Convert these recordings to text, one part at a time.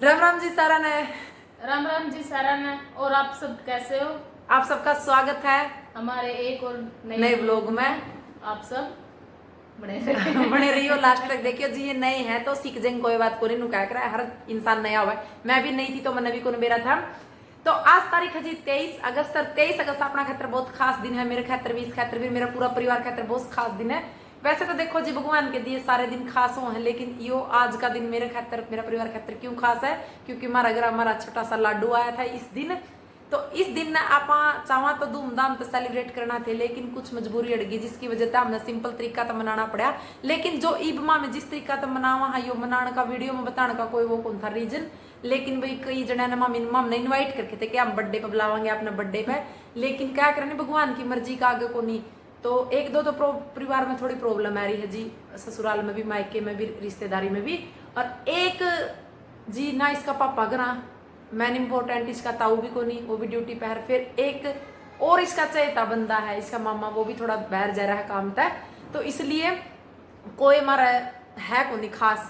राम राम जी सारा ने। राम राम जी सारण। और आप सब कैसे हो? आप सबका स्वागत है हमारे एक और नए ब्लॉग में। आप सब बने बने रहियो, लास्ट तक देखियो जी। ये नए हैं तो सीख जाएंगे, कोई बात को नहीं नुका कर, हर इंसान नया हुआ है। मैं भी नई थी तो मैंने भी को मेरा था। तो आज तारीख है जी 23 अगस्त। और 23 अगस्त अपना खातर बहुत खास दिन है, मेरे खातर भी, इस खातर भी, मेरा पूरा परिवार खातर बहुत खास दिन है। वैसे तो देखो जी, भगवान के दिए सारे दिन खास हो हैं, लेकिन यो आज का दिन मेरे खातर, मेरा परिवार खातर क्यों खास है? क्योंकि हमारा घर, हमारा छोटा सा लाडू आया था इस दिन। तो इस दिन ना आप चाहवा तो धूमधाम तो सेलिब्रेट करना थे, लेकिन कुछ मजबूरी अड़ गई, जिसकी वजह से हमने सिंपल तरीका तो मनाना पड़ा। लेकिन जो ईब माँ में जिस तरीका तो मनावा है, यो मनाने का वीडियो में बताने का कोई वो कौन था रीजन। लेकिन भाई कई जने मामी ने इन्वाइट करके थे कि हम बर्थडे पे बुलावांगे अपने बर्थडे पे, लेकिन क्या करने, भगवान की मर्जी का आगे को नहीं। तो एक दो तो परिवार में थोड़ी प्रॉब्लम आ रही है जी, ससुराल में भी, मायके में भी, रिश्तेदारी में भी। और एक जी ना इसका पापा गरा मैन इम्पोर्टेंट, इसका ताऊ भी को नहीं, वो भी ड्यूटी पे है। फिर एक और इसका चहेता बंदा है, इसका मामा, वो भी थोड़ा बाहर जा रहा है काम तय। तो इसलिए कोई हमारा है को नहीं खास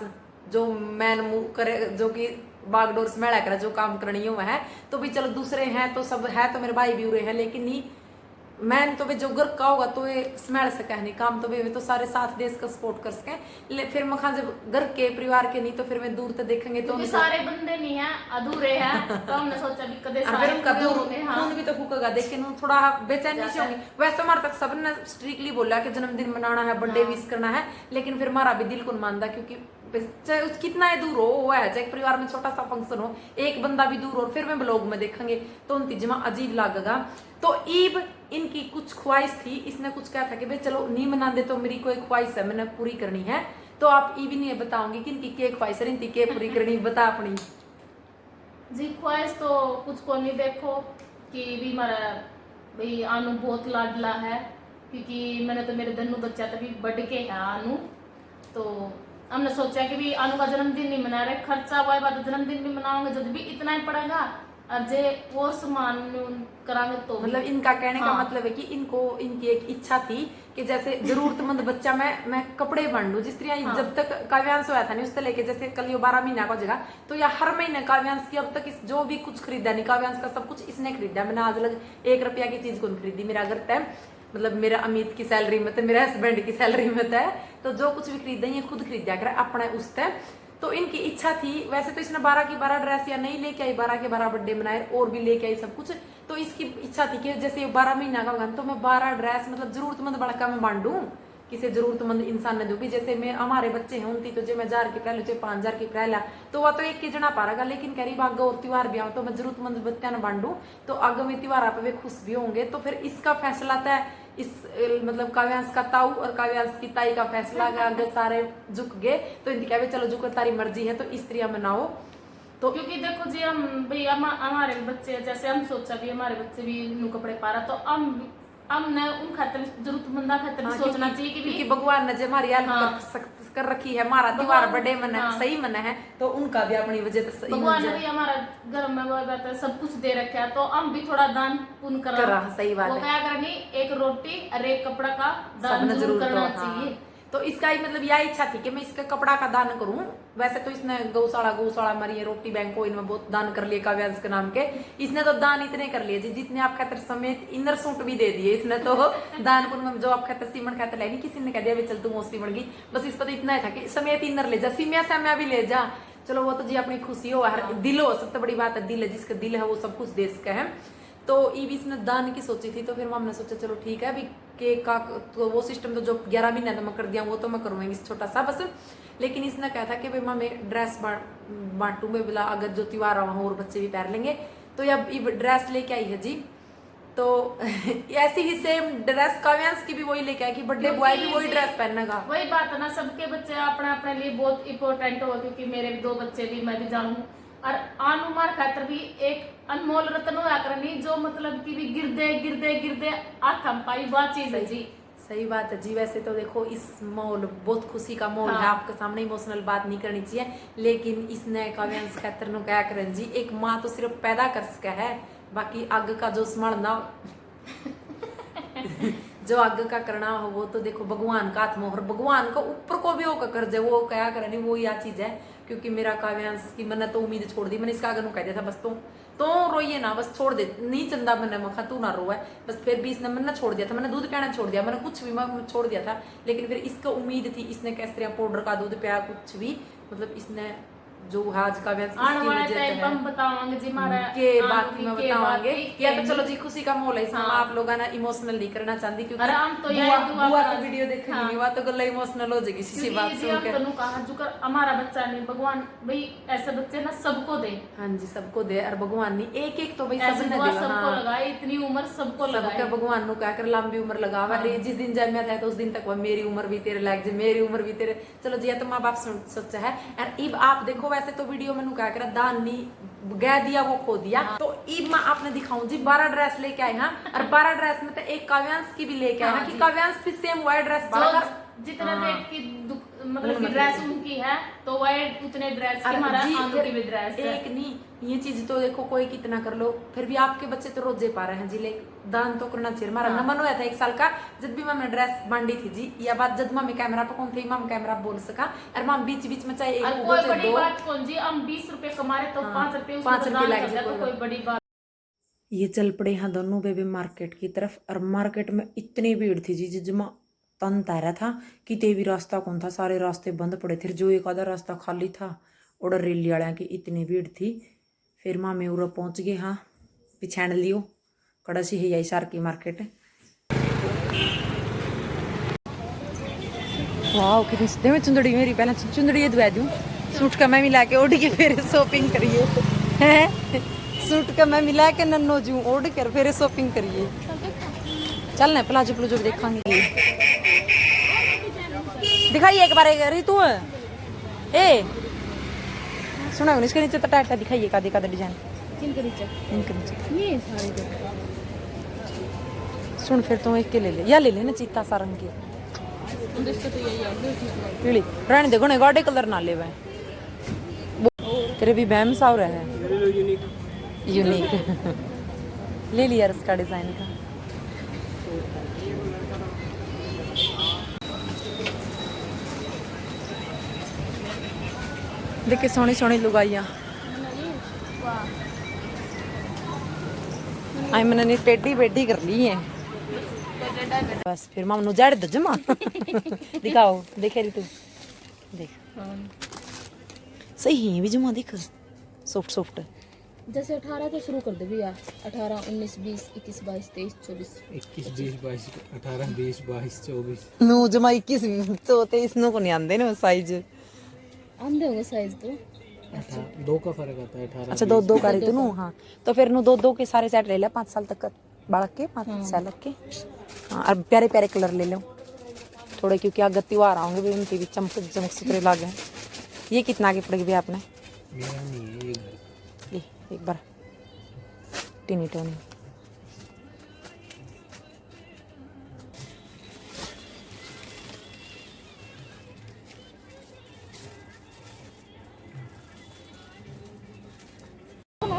जो मैन मूव करे, जो कि बागडोर से मेड़ा करे, जो काम करनी हुआ है। तो भी चलो दूसरे हैं तो सब है, तो मेरे भाई भी उरे हैं, लेकिन नहीं मैन तो वे जो घर का होगा तो वे स्मेल सके नहीं काम, तो वे तो सारे साथ देश का सपोर्ट कर सके। फिर मखा जब घर के परिवार के नहीं तो फिर वे दूर तो देखेंगे तो सारे बंदे नहीं है, अधूरे हैं। तो हमने सोचा भी कदे सारे उनका दूर होंगे। हाँ, भी तो फूकेगा, लेकिन थोड़ा बेचैनी से होंगे। वैसे तो हमारे तक सबने स्ट्रिक्टली बोला कि जन्मदिन मनाना है, बर्थडे विश करना है, लेकिन फिर हमारा भी दिल को मानता, क्योंकि चाहे कितना दूर हो वो है, चाहे परिवार में छोटा सा फंक्शन हो, एक बंदा भी दूर हो, फिर मैं ब्लॉग में देखेंगे तो उन तीजमा अजीब लगेगा। तो ईब इनकी कुछ ख्वाहिश थी, इसने कुछ कहा था कि भाई चलो नहीं मना दे, तो मेरी कोई ख्वाहिश है मैंने पूरी करनी है। तो आप ईब नहीं बताऊंगी कि इनकी क्या ख्वाहिश है, इनकी क्या पूरी करनी, बता अपनी जी। ख्वाहिश तो कुछ को नहीं, देखो कि भी हमारा भाई आनू बहुत लाडला है, क्योंकि मैंने तो मेरे धनु बच्चा तभी बढ़ के है आनू। तो हमने सोचा कि भी आनू का जन्मदिन नहीं मना रहे, खर्चा हुआ बात, जन्मदिन भी मनाओगे जब भी इतना ही पड़ेगा, और जे और सामान करांगे तो मतलब इनका कहने हाँ। का मतलब है कि इनको, इनकी एक इच्छा थी कि जैसे जरूरतमंद बच्चा मैं कपड़े बांट दूं, जिस तरह जब तक काव्यांश हुआ था नहीं उससे लेके, जैसे कल ये 12 महीना का हो जाएगा, तो या हर महीने काव्यांश की अब तक इस जो भी कुछ खरीदा नहीं, काव्यांश का सब कुछ इसने खरीदा। मैंने आज लग 1 रुपया की चीज कौन खरीदी, मेरा घर तय, मतलब मेरा अमित की सैलरी में, मेरे हस्बैंड की सैलरी में तय। तो जो कुछ भी खरीदा ये खुद खरीदा कर अपना उस तय। तो इनकी इच्छा थी, वैसे तो इसने 12 की 12 ड्रेस या नहीं लेके आई, 12 के 12 बर्थडे मनाए और भी लेके आई सब कुछ। तो इसकी इच्छा थी कि जैसे 12 महीना का होगा तो मैं 12 ड्रेस मतलब जरूरतमंद बड़का में बांटू, किसी जरूरतमंद इंसान ने जो भी, जैसे मैं हमारे बच्चे हैं उनकी तो जो मैं 1000 की पहले, 5000 की पहला, तो वह तो एक के जना पा रहा, लेकिन कह रही आगे और त्योहार भी आओ तो मैं जरूरतमंद बच्चा ने बांटू, तो आगे में त्योहार पे वे खुश भी होंगे। तो फिर इसका फैसला था, इस मतलब काव्यांश का ताऊ और काव्यांश की ताई का फैसला आगे सारे झुक गए। तो इनकी कहे चलो झुको, तारी मर्जी है, तो इस तरह मनाओ। तो क्योंकि देखो जी, हम भाई हमारे बच्चे, जैसे हम सोचा भी हमारे बच्चे भी न्यू कपड़े पा रहा, तो हमने उन खातिर जरूरतमंदा खातिर भी सोचना चाहिए कि क्योंकि भगवान ने जो हमारी हेल्प कर रखी है, हमारा त्योहार बड़े मन सही मन है, तो उनका भी अपनी वजह से भगवान ने भी हमारा घर में वो बात है, सब कुछ दे रखा है, तो हम भी थोड़ा दान पुण्य करा। सही बात है, क्या करनी, एक रोटी और एक कपड़ा का दान जरूर करना चाहिए। तो इसका ही मतलब यह इच्छा थी कि मैं इसका कपड़ा का दान करूं। वैसे तो इसने गौशाला मारी है, रोटी बैंक को इनमें बहुत दान कर लिए काव्यांश के नाम के। इसने तो दान इतने कर लिए जी, जितने आप खातर समेत इनर सूट भी दे दिए इसने तो दान पुण्य जो आप खातर सीमन खातर लेनी, किसी ने कह दिया चल तू मोस्ती बन गई, बस इस पर तो इतना ही था कि समेत इनर ले जा, सीमिया सामिया भी ले जा। चलो वो तो जी अपनी खुशी हो, हर दिल हो, सबसे बड़ी बात है दिल है, जिसका दिल है वो सब कुछ देश का है। तो ईवीस ने दान की सोची थी, तो फिर हमने सोचा चलो ठीक है, अभी केक का तो वो सिस्टम तो जो 11 महीने तो मैं कर दिया, वो तो मैं करूँगी छोटा सा बस। लेकिन इसने कहा था कि भाई मैं ड्रेस बांटू में, बोला अगर जो त्योहार वहाँ और बच्चे भी पहन लेंगे। तो अब ड्रेस लेके आई है जी। तो ऐसी ही सेम ड्रेस काव्यांश की भी वही लेके आई कि बर्थडे बॉय भी वही ड्रेस पहनेगा। वही बात है ना, सबके बच्चे अपने अपने लिए बहुत इंपॉर्टेंट हो, क्योंकि मेरे भी 2 बच्चे भी, मैं भी जानू, और आनुमार खातर भी एक अनमोल रत्न होया करनी, जो मतलब कि भी गिरदे आथम पाई बात चीज है जी। सही बात है जी। वैसे तो देखो इस माहौल बहुत खुशी का माहौल है, आपके सामने इमोशनल बात नहीं करनी चाहिए, लेकिन इसने काव्यांश खातर नो क्या करन जी, एक माँ तो सिर्फ पैदा कर सका है, बाकी आग का जो स्मरणा जो आग का करना हो वो तो देखो भगवान का हाथ में, और भगवान को ऊपर को भी होकर कर दे, वो क्या करे नहीं, वो यह चीज है। क्योंकि मेरा काव्यांश की मैंने तो उम्मीद छोड़ दी। मैंने इसका आगे कह दिया था बस तो रोइए ना, बस छोड़ दे, नहीं चंदा मैंने मखा तू ना रोए बस। फिर भी इसने मैंने छोड़ दिया था, मैंने दूध पियाना छोड़ दिया, मैंने कुछ भी मैं छोड़ दिया था। लेकिन फिर इसको उम्मीद थी, इसने कैसरिया पाउडर का दूध पिया कुछ भी, मतलब इसने जो आज का हम बतावांगे जी हमारा के बात में बतावांगे। या तो चलो जी खुशी का माहौल है इसमें, आप लोग ना इमोशनल नहीं करना चाहती क्योंकि हम तो यार बुआ की वीडियो देखेंगे नहीं वह तो गल्ला इमोशनल हो जाएगी किसी बात सुनकर। तो कहा जुकर हमारा बच्चा नहीं, भगवान भाई ऐसे बच्चे ना सबको दे। हाँ जी सबको दे, और भगवान नहीं एक एक तो भाई सबने दे, सबको लगाए, इतनी उम्र सबको लगाए, भगवान नु कहकर लंबी उम्र लगावा। जिस दिन जन्मा था तो उस दिन तक वह मेरी उम्र भी तेरे लायक, मेरी उम्र भी तेरे, चलो जी तो माँ बाप सोचा है। और इब आप देखो वैसे तो वीडियो में क्या करा दान नहीं गया दिया वो खो दिया। तो इब मैं आपने दिखाऊं जी 12 ड्रेस लेके आए हैं, और 12 ड्रेस में तो एक काव्यांश की भी लेके आए हैं कि काव्यांश भी सेम वाइट ड्रेस जितना रेट की मतलब कि ड्रेस उनकी है तो वाइट उतने ड्रेस की हमारा आलू की भी ड्रेस है। एक नहीं ये चीज तो देखो कोई कितना कर लो फिर भी आपके बच्चे तो रोजे पा रहे हैं जी, ले दान तो करना चाहिए। हमारा नमन होया था 1 साल का जब भी मैं ड्रेस बांटी थी जी, या बात जब मम्मी कैमरा पे कौन थे मम कैमरा बोल सका, और मम बीच बीच में चाहे एक कोई बड़ी बात कौन जी, हम 20 रुपए कमा रहे तो 5 रुपए लग जाए तो कोई बड़ी बात। ये चल पड़े हैं दोनों बेबी मार्केट की तरफ, और मार्केट में इतनी भीड़ थी जी जिसमें तन तैरा था कि भी रास्ता कौन था, सारे रास्ते बंद पड़े थे, जो एक आधा रास्ता खाली था और रेली वाले की इतनी भीड़ थी। फिर मामे उरा पहुंच गए, हाँ पिछाड़ लियो कड़ा सी है यही सार की मार्केट। वाह कितनी सस्ते में चुंदड़ी, मेरी पहले चुंदड़ी दवा दूँ सूट का मैं मिला के उड़ के फिर शॉपिंग करिए हैं, सूट का मैं मिला के नन्नो जूँ उड़ कर फिर शॉपिंग करिए। चल ना प्लाजो प्लाजो देखांगे, दिखाइए एक बार रितु ए सुना इसके नीचे तो टाइट दिखाइए का देखा डिजाइन इनके नीचे ये सारे सुन। फिर तुम एक के ले ले या ले लेना चीता सा रंग के पीली रहने देखो ना गाढ़े कलर ना ले वह तेरे भी बहम सा हो रहा है यूनिक ले लिया इसका डिजाइन का। देखिए सोनी सोनी लुगाइया आई मैंने टेढ़ी बेढ़ी कर ली है बस। फिर मामू जड़ दजमा दिखाओ देखे री तू देख सही है भी जुमा दिख सॉफ्ट सॉफ्ट जैसे 18 तो शुरू कर दे भी यार 18 19 20 21 22 23 24 21 20 22 18 20 22 24 नो जुमा 21 तो 23 नो को नहीं आंदे ना साइज आंदे होंगे साइज तो। अच्छा 2 का फर्क आता है 18। अच्छा 2 का रही तू हाँ तो फिर नो 2 के सारे सेट ले ले 5 साल तक बालक के 5 साल के। हाँ और प्यारे प्यारे कलर ले लो थोड़े क्योंकि आगे त्योहार आएंगे भी उनकी भी चमक चमक सुथरे लागे। ये कितना के पड़ेगी भी आपने? मेरा नहीं है ये एक बार टीनी टोनी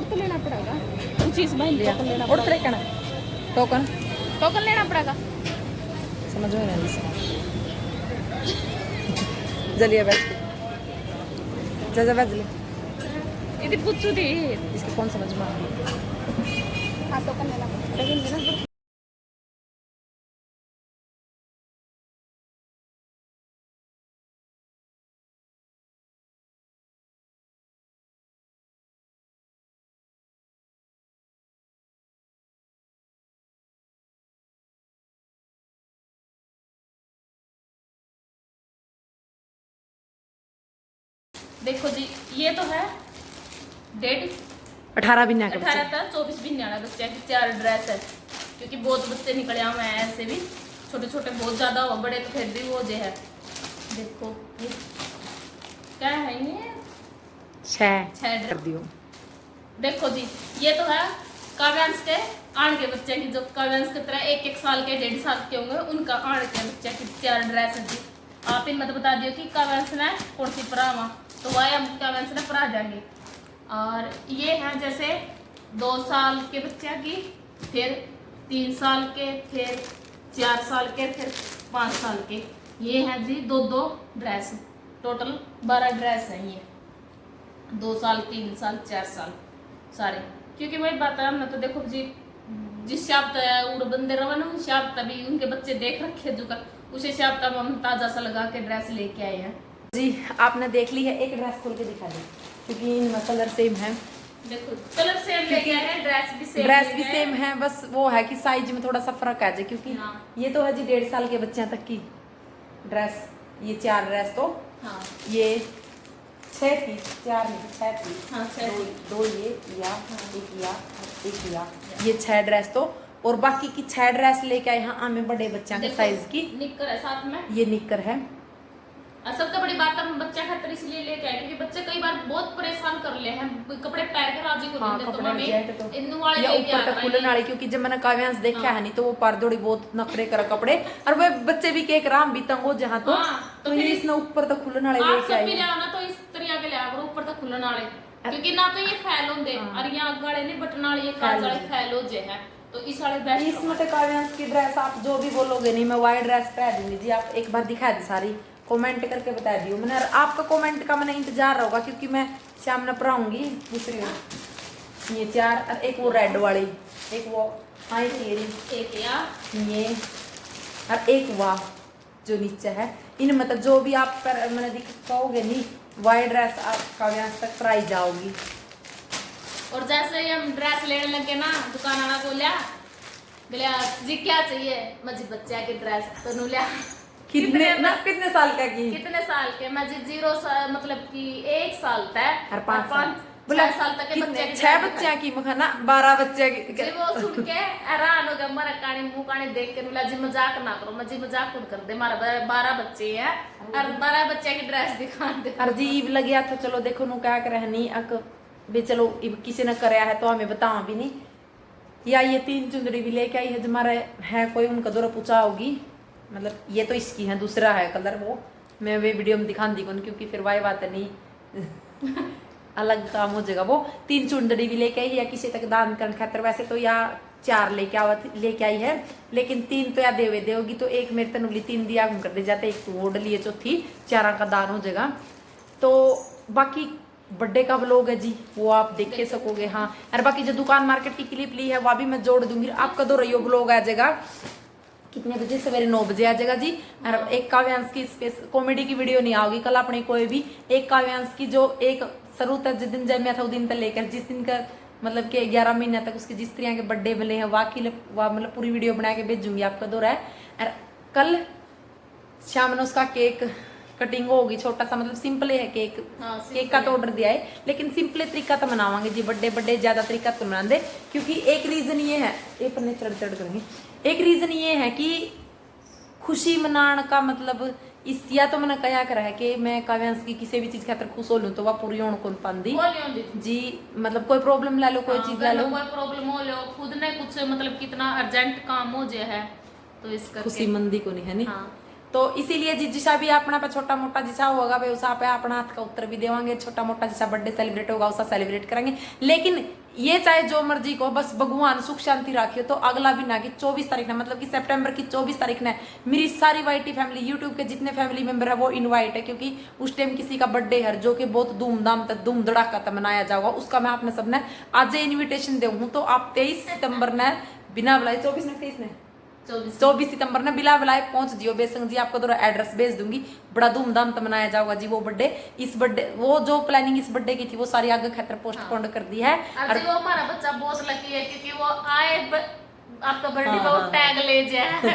तो लेना पड़ेगा कुछ इस भाई लेना और लेना टोकन टोकन लेना पड़ेगा समझ में नहीं जलिए बैठ जा बैठ ले यदि पूछू थी इसके कौन समझ में आ रही। हाँ टोकन लेना पड़ेगा। देखो जी ये तो है 18 भी ना 18 था 24 भी न्याणा बच्चा की 4 ड्रेस है क्योंकि बहुत बच्चे निकले हुए हैं ऐसे भी छोटे छोटे बहुत ज्यादा हो बड़े तो फिर भी वो जो है देखो ये क्या है ये 6 कर दियो। देखो जी ये तो है काव्यांश के आण के बच्चे की जो काव्यांश की तरह 1 साल के 1.5 साल के होंगे उनका आण के बच्चे की 4 ड्रेस है जी। आप इनमें बता दियो कि काव्यांश ने कौन सी परावा तो वह हम काव्यांश ने परा जाएंगे। और ये है जैसे 2 साल के बच्चे की फिर 3 साल के फिर 4 साल के फिर 5 साल के ये है जी 2 ड्रेस टोटल 12 ड्रेस है ये 2 साल 3 साल 4 साल सारे, क्योंकि वही बात है ना, तो देखो जी जिस शाप्ता उड़ बंदे रवन उन शाप्ता भी उनके बच्चे देख रखे जो का उसे शाप्ता में हम ताजा सा लगा के ड्रेस लेके आए हैं। जी आपने देख ली है, एक ड्रेस खोल के दिखा दी क्योंकि इनमें कलर सेम है, देखो कलर सेम लेके आए हैं, ड्रेस भी सेम है, बस वो है कि साइज में थोड़ा सा फर्क आ जाए, क्योंकि हाँ। ये तो है जी 1.5 साल के बच्चे तक की ड्रेस, ये 4 ड्रेस तो हाँ ये 6 थी, 4 नहीं 6 थी, हाँ 6 दो ये या एक या ये 6 ड्रेस तो, और बाकी की 6 ड्रेस लेके आए यहाँ हमें बड़े बच्चों के साइज की, निक्कर है साथ में, ये निक्कर है। और सबसे बड़ी बात हम बच्चा खातिर इसलिए लेके आए क्योंकि बच्चे कई बार बहुत परेशान कर ले हैं, कपड़े पैर के राजी को हाँ, देते, तो कपड़े मम्मी जैकेट तो इन वाले या लेके ऊपर आ तक रहा खुलन है। वाली, क्योंकि जब मैंने काव्यांश देखा हाँ। है नहीं तो वो पारदोड़ी बहुत नखरे कर कपड़े, और वे बच्चे भी केक राम भी तंगो जहाँ तो हाँ, तो तो फिर इसने ऊपर तक खुलन वाले आप लेके सब भी ले आए। आना तो इस तरह के ले आकर ऊपर तक खुलन वाले, क्योंकि ना तो ये फैल होंगे हाँ। और यहाँ गाड़े नहीं बटन वाले ये काज वाले फैल हो जे है, तो इस वाले बेस्ट इसमें तो काव्यांश की ड्रेस आप जो भी बोलोगे नहीं, मैं वाइट ड्रेस पहन दूंगी जी, आप एक बार दिखा दी सारी, कमेंट करके बता दियो मैंने, आपका कमेंट का मैंने इंतजार होगा क्योंकि मैं शाम में पढ़ाऊंगी दूसरी में। ये 4 और एक वो रेड वाली, एक वो हाँ एक या ये और एक वाह जो नीचे है, इन मतलब जो भी आप पर मैंने कहोगे नहीं वाइट ड्रेस आप काव्यांश तक ट्राई जाओगी। और जैसे ही हम ड्रेस लेने लगे ना, दुकान वाला को लिया बोलिया जी क्या चाहिए, मुझे बच्चा की ड्रेस तो नु लिया कितने साल का की कितने साल के, मैं जी 0 साल मतलब कि 1 साल तक और 5 साल 5 साल तक के बच्चे की 6 बच्चे की मखाना 12 बच्चे जी की वो सुन के हैरान हो गया, मेरा कानी मुंह कानी देख के बोला जी मजाक ना करो, मैं जी मजाक कौन कर दे, हमारा 12 बच्चे हैं और 12 बच्चे की ड्रेस दिखा दे। अजीब लग गया था, चलो देखो नु क्या कर रहनी अक भी, चलो किसी ने कराया है तो हमें बताओ भी नहीं, या ये 3 चुंदड़ी भी लेके आई है जो हमारा है कोई उनका दौरा पूछा होगी, मतलब ये तो इसकी है, दूसरा है कलर वो मैं वे वीडियो में दिखा दी कौन, क्योंकि फिर वाई बात नहीं अलग काम हो जाएगा। वो 3 चुंदड़ी भी लेके आई है या किसी तक दान करने खातर, वैसे तो या 4 लेके आई है, लेकिन 3 तो या देवे देगी, तो एक मेरे तनुली 3 दिया हम कर दे जाते, एक तो वो डलिए चौथी 4 का दान हो जाएगा। तो बाकी बर्थडे का व्लॉग है जी वो आप देख के सकोगे। हाँ और बाकी जो दुकान मार्केट की क्लिप ली है वह भी मैं जोड़ दूंगी, आपका दो रही व्लॉग आ जाएगा कितने बजे, सवेरे 9 बजे आ जाएगा जी। और एक काव्यांश की स्पेस कॉमेडी की वीडियो नहीं आओगी कल अपनी कोई भी, एक काव्यांश की जो एक शुरू तक जिस दिन जन्मा था उस दिन तक लेकर जिस दिन का मतलब कि 11 महीने तक उसके जिस तरह के बर्थडे मिले हैं वाह मतलब पूरी वीडियो बना के भेजूंगी आपका दौरा है। और कल शाम में उसका केक कटिंग होगी, छोटा सा मतलब सिंपल है केक। हाँ, केक का तो ऑर्डर दिया है लेकिन सिंपल तरीका तो मनावांगे जी, बर्थडे ज्यादा तरीका तो मना दे, क्योंकि एक रीजन ये है ये पन्ने चढ़ करेंगे, एक रीजन ये है कि खुशी मनाने का मतलब इस या तो मैंने कया करा है कि मैं काव्यांश की किसी भी चीज खातर खुश हो लूं तो वह पूरी होने को पांदी जी, मतलब कोई प्रॉब्लम ले लो कोई चीज ले लो, कोई प्रॉब्लम हो लो खुद ने कुछ मतलब कितना अर्जेंट काम हो जाए है तो इस करके खुशी मंदी को नहीं है नहीं। हाँ। तो इसीलिए जिसा भी अपना पे छोटा मोटा जिसा होगा भाई उसा पे अपना हाथ का उत्तर भी देवांगे, छोटा मोटा जिसा बर्थडे सेलिब्रेट होगा उसा सेलिब्रेट करेंगे। लेकिन ये चाहे जो मर्जी को बस भगवान सुख शांति राखियो। तो अगला भी ना कि 24 तारीख ना मतलब कि सितंबर की 24 तारीख ने मेरी सारी वाईटी फैमिली यूट्यूब के जितने फैमिली मेंबर है वो इनवाइट है, क्योंकि उस टाइम किसी का बर्थडे है जो कि बहुत धूमधाम तक धूम धड़ाका तक मनाया जाएगा, उसका मैं आपने सबने आज इन्विटेशन दूँ। तो आप 23 सितंबर ने बिना बुलाए 24 ने 23 ने 24 सितंबर ने बिला बिलाए पहुंच जियो बेसंग जी, आपको तो एड्रेस भेज दूंगी, बड़ा धूमधाम तो मनाया जाएगा जी वो बर्थडे। इस बर्थडे वो जो प्लानिंग इस बर्थडे की थी वो सारी आगे खातर पोस्टपोन कर दी है। और वो हमारा बच्चा बहुत लकी है क्योंकि वो आए आपका बर्थडे पे वो टैग ले जाए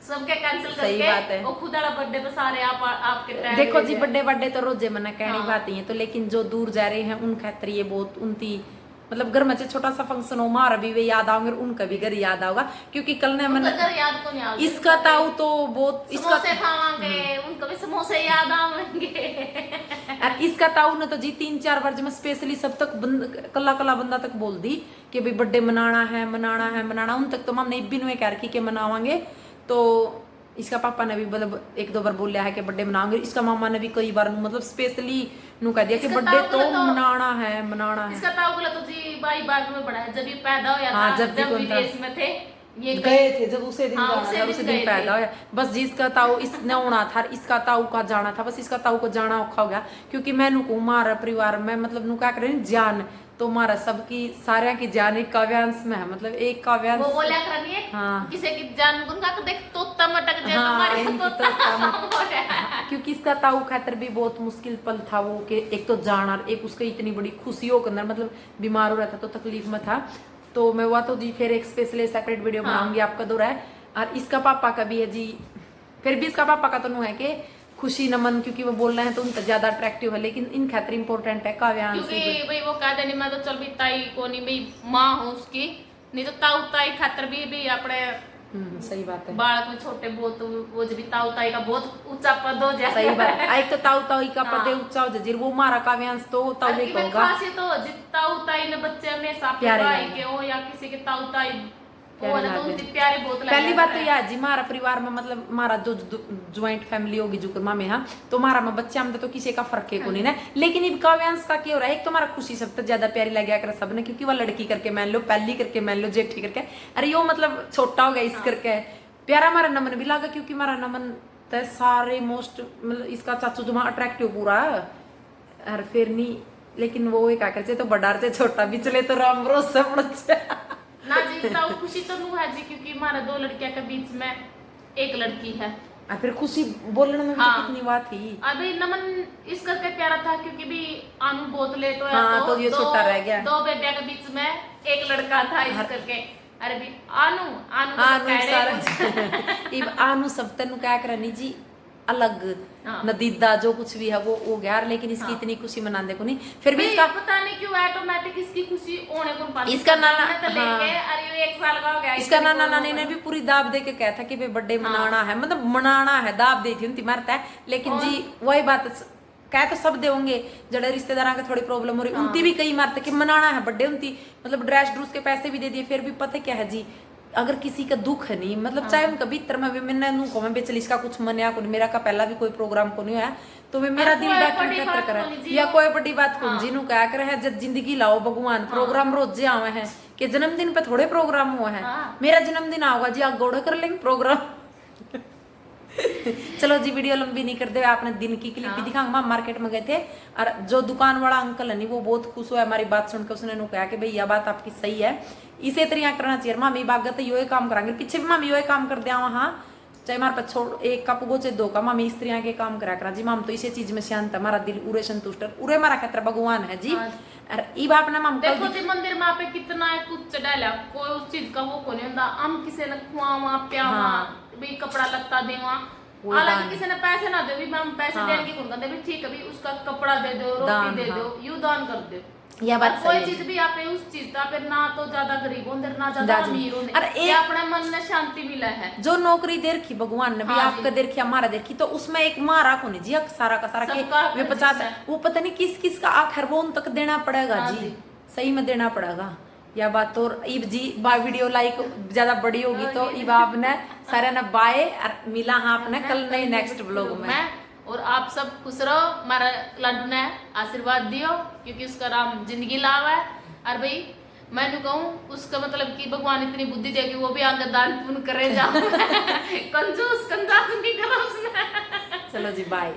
सबके कैंसिल सही बात है। करके वो खुद वाला बर्थडे पे सारे आपके टैग देखो जी बर्थडे तो रोजे मना कहनी हाँ। बात ही है, तो लेकिन जो दूर जा रहे हैं उन खातर ये बहुत उनती मतलब घर में छोटा सा फंक्शन हो मारा भी वे याद आओगे, उनका भी घर याद आओगा, क्योंकि कल ने मैंने याद को नहीं आओगे इसका ताऊ तो बहुत समोसे खावांगे उनको भी समोसे याद आवेंगे और इसका ताऊ ने तो जी 3-4 बार जब मैं स्पेशली सब तक कला बंदा तक बोल दी कि भाई बर्थडे मनाना है उन तक तो हम नहीं बिन में कह रखी के मनावांगे। तो इसका पापा ने भी मतलब 1-2 बार बोला है कि बर्थडे मनाएंगे, इसका मामा ने भी कई बार मतलब स्पेशली नु कह दिया कि बर्थडे तो मनाना है। इसका ताऊ बोला तो जी भाई बाद में बड़ा है जब ये पैदा हो हाँ, था जब जब विदेश में थे ये गए थे जब उसे दिन हाँ, जाना उसे था, दिन उसे गए दिन थे। पैदा होया। बस जिसका ताऊ इसने होना था, इसका ताऊ का जाना था, बस इसका ताऊ को जाना औखा हो गया क्योंकि मैं नुकू मारा परिवार में मतलब नु क्या करें जान तो मारा सबकी सारे की जान एक काव्यांश में है, मतलब एक काव्यांश वो बोला करनी है हाँ। किसी की जान गुनगा कर देख तो मटक जाए हाँ, तुम्हारी इनकी तो क्योंकि इसका ताऊ खातर भी बहुत मुश्किल पल था वो कि एक तो जाना और एक उसका इतनी बड़ी खुशियों के अंदर मतलब बीमार हो रहा था तो तकलीफ में था। तो मैं हुआ तो जी फिर एक स्पेशली सेपरेट वीडियो बनाऊंगी आपका दौरा है। और इसका पापा का भी है जी, फिर भी इसका पापा का तो नु है कि खुशी नमन क्योंकि वो बोल रहे हैं तो उनका ज्यादा अट्रैक्टिव है, लेकिन इन खातिर इंपॉर्टेंट है काव्यांश। क्योंकि भाई वो कहते नहीं मैं तो चल भी ताई को नहीं भाई माँ हूँ उसकी, नहीं तो ताऊ ताई खातर भी अपने सही बात है, बालक में छोटे बहुत वो जब भी ताऊ ताई का बहुत ऊंचा पद हो जाए। सही बात है। एक तो ताऊ ताई का पद हाँ। ऊंचा हो जाए, वो मारा काव्यांश तो ताऊ और ही की भाई कहूंगा खासियत हो जित ताऊ ताई ने बच्चे हमेशा अपने प्यारे भाई लगे। के हो या किसी के ताऊ ताई प्यारे वो ना तो लगे। उनकी प्यारे बहुत लगे। पहली बात तो यह है जी हमारा परिवार में मतलब हमारा जो ज्वाइंट फैमिली होगी जो माँ में हाँ तो हमारा में बच्चे हम तो किसी का फर्क है को नहीं ना। लेकिन अब काव्यांश का क्या हो रहा है, एक तो हमारा खुशी सबसे ज्यादा प्यारी लगे कर सबने क्योंकि वह लड़की करके मान लो, पहली करके मान लो, जेठी करके, अरे यो मतलब छोटा हो गया इस करके प्यारा हमारा नमन भी लगा क्योंकि हमारा नमन तो सारे मोस्ट मतलब इसका चाचू जो अट्रैक्टिव पूरा और फिर नहीं, लेकिन वो क्या करते तो बड़ा से छोटा भी चले तो राम भरोसा पड़ ना जी ताऊ खुशी तो नू है जी क्योंकि हमारा 2 लड़कियां के बीच में एक लड़की है। फिर खुशी बोलने में भी हाँ। कितनी बात थी। अभी नमन इस करके प्यारा था क्योंकि भी आनू बहुत लेट होया हाँ, तो ये छोटा रह गया। 2 बेटिया के बीच में एक लड़का था इस करके। अरे भी आनू आनू तो आनू कह रहे सारा कुछ। इब आनू सब तेन क्या करनी जी अलग हाँ। नदीदा जो कुछ भी है वो हो गया, लेकिन इसकी इतनी खुशी मनाने को नहीं। फिर भी भाई, इसका पता नहीं क्यों ऑटोमेटिक इसकी खुशी होने को पाती। इसका नाना तो लेके अरे ये 1 साल का हो गया इसका नाना नानी ने भी पूरी दाब दे के कहा था कि भाई बर्थडे मनाना है, मतलब मनाना है, दाब दी थी उनकी मरता है। लेकिन जी वही बात कह तो सब दे होंगे जड़े रिश्तेदार के थोड़ी प्रॉब्लम हो रही उनकी भी कई मारते कि मनाना है बर्थडे उनकी, मतलब ड्रेस ड्रूस के पैसे भी दे दिए। फिर भी पता क्या है जी अगर किसी का दुख है नहीं मतलब चाहे उनका भीतर में भी मैंने नू को मैं बेचल इसका कुछ मनिया को नहीं, मेरा का पहला भी कोई प्रोग्राम को नहीं हुआ तो वे मेरा दिल डॉक्टर करे या कोई बड़ी बात कौन जी नू क्या करे है जब जिंदगी लाओ भगवान प्रोग्राम रोजे आवे हैं कि जन्मदिन पे थोड़े प्रोग्राम हुआ है। मेरा जन्मदिन आओगा जी आप गौड़ा कर लेंगे प्रोग्राम। चलो जी वीडियो लंबी नहीं कर दे, आपने दिन की क्लिप भी दिखाऊंगा। हम मार्केट में गए थे और जो दुकान वाला अंकल है नहीं वो बहुत खुश हुआ हमारी बात सुनकर, उसने नु कहा कि भाई यह बात आपकी सही है, इसे तरीका करना चाहिए। मामी बागत यो काम करांगे पीछे भी मामी यो काम कर दिया वहाँ चाहे हमारे पास छोड़ 1 कप गो चाहे 2 का मामी इस तरह के काम करा करा जी। माम तो इसी चीज में शांत है, हमारा दिल उरे संतुष्ट है, उरे हमारा खतरा भगवान है जी। और ई बाप ने माम देखो जी मंदिर में आप कितना है कुछ चढ़ाया कोई उस चीज का वो को नहीं होता। हम किसी ने खुआवा प्यावा भी कपड़ा लगता देवा, हालांकि किसी ने पैसे ना दे भी हम पैसे देने की कौन कहते भी ठीक है भी उसका कपड़ा दे दो रोटी दे दो यू दान कर दो। यह बात कोई सही है। चीज भी आप उस चीज का फिर ना तो ज्यादा गरीब होंगे ना ज्यादा अमीर होंगे, अरे ये अपने मन में शांति मिला है। जो नौकरी दे रखी भगवान ने भी आपका दे रखी हमारा दे रखी तो उसमें एक मारा को नहीं जी सारा का सारा के वे 50 वो पता नहीं किस किस का आखिर वो उन तक देना पड़ेगा जी, सही में देना पड़ेगा। या बात तो इब जी वीडियो लाइक ज्यादा बड़ी होगी तो इब आपने सारे ने बाय मिला हाँ आपने कल नई नेक्स्ट ब्लॉग में। और आप सब खुश रहो, हमारा लड्डू ने आशीर्वाद दियो क्योंकि उसका नाम जिंदगी लावा है। और भाई मैं कहूँ उसका मतलब कि भगवान इतनी बुद्धि दे कि वो भी आगे दान पुण्य करे जाओ। कंजूस कंजास नहीं करो उसने। चलो जी बाय।